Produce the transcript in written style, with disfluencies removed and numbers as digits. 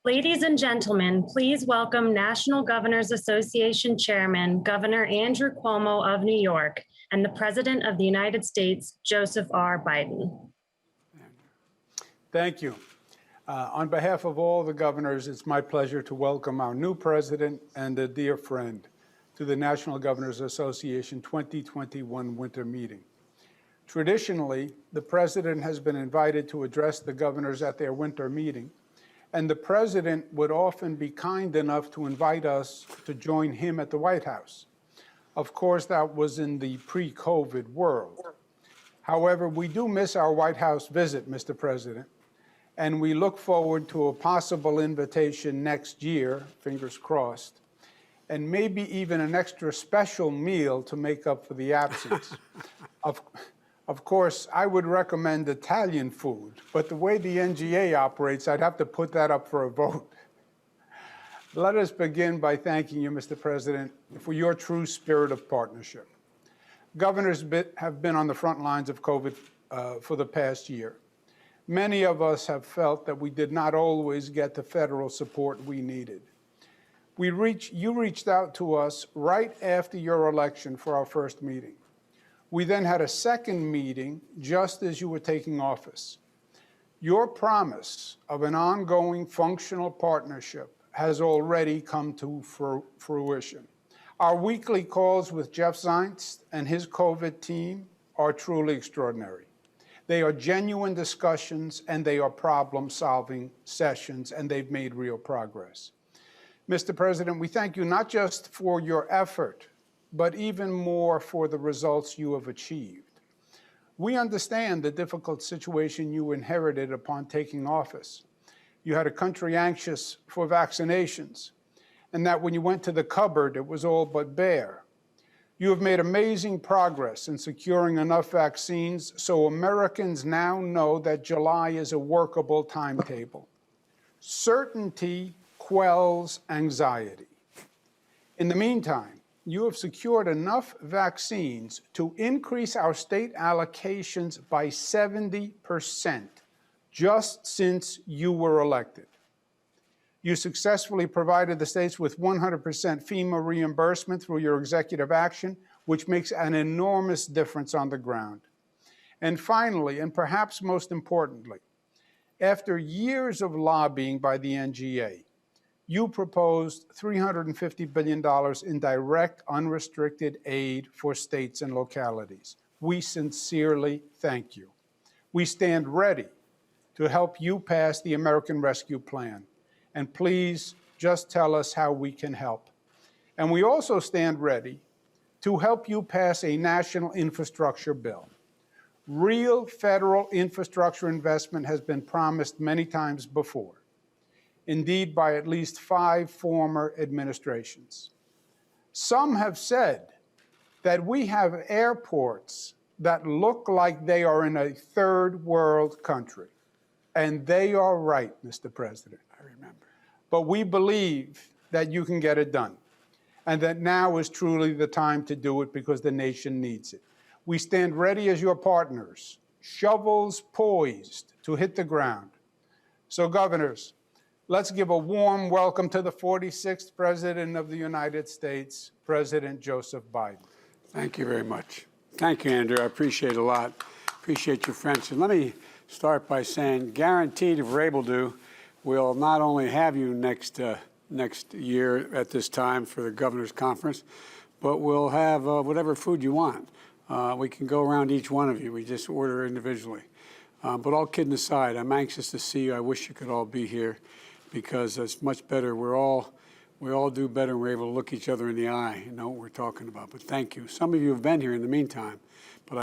Ladies and gentlemen, please welcome National Governors Association Chairman, Governor Andrew Cuomo of New York, and the President of the United States, Joseph R. Biden. Thank you. On behalf of all the governors, it's my pleasure to welcome our new president and a dear friend to the National Governors Association 2021 winter meeting. Traditionally, the president has been invited to address the governors at their winter meeting, and the president would often be kind enough to invite us to join him at the White House. Of course, that was in the pre-COVID world. However, we do miss our White House visit, Mr. President, and we look forward to a possible invitation next year, fingers crossed, and maybe even an extra special meal to make up for the absence. Of course, I would recommend Italian food, but the way the NGA operates, I'd have to put that up for a vote. Let us begin by thanking you, Mr. President, for your true spirit of partnership. Governors have been on the front lines of COVID for the past year. Many of us have felt that we did not always get the federal support we needed. You reached out to us right after your election for our first meeting. We then had a second meeting just as you were taking office. Your promise of an ongoing functional partnership has already come to fruition. Our weekly calls with Jeff Zients and his COVID team are truly extraordinary. They are genuine discussions and they are problem-solving sessions, and they've made real progress. Mr. President, we thank you not just for your effort, but even more for the results you have achieved. We understand the difficult situation you inherited upon taking office. You had a country anxious for vaccinations, and that when you went to the cupboard, it was all but bare. You have made amazing progress in securing enough vaccines so Americans now know that July is a workable timetable. Certainty quells anxiety. In the meantime, you have secured enough vaccines to increase our state allocations by 70% just since you were elected. You successfully provided the states with 100% FEMA reimbursement through your executive action, which makes an enormous difference on the ground. And finally, and perhaps most importantly, after years of lobbying by the NGA, you proposed $350 billion in direct, unrestricted aid for states and localities. We sincerely thank you. We stand ready to help you pass the American Rescue Plan. And please just tell us how we can help. And we also stand ready to help you pass a national infrastructure bill. Real federal infrastructure investment has been promised many times before. Indeed, by at least 5 former administrations. Some have said that we have airports that look like they are in a third world country. And they are right, Mr. President. I remember. But we believe that you can get it done, and that now is truly the time to do it because the nation needs it. We stand ready as your partners, shovels poised to hit the ground. So, governors, let's give a warm welcome to the 46th President of the United States, President Joseph Biden. Thank you very much. Thank you, Andrew. I appreciate it a lot. Appreciate your friendship. Let me start by saying, guaranteed, if we're able to, we'll not only have you next year at this time for the Governor's Conference, but we'll have whatever food you want. We can go around each one of you. We just order individually. But all kidding aside, I'm anxious to see you. I wish you could all be here, because it's much better. We all do better when we're able to look each other in the eye and know what we're talking about. But thank you. Some of you have been here in the meantime.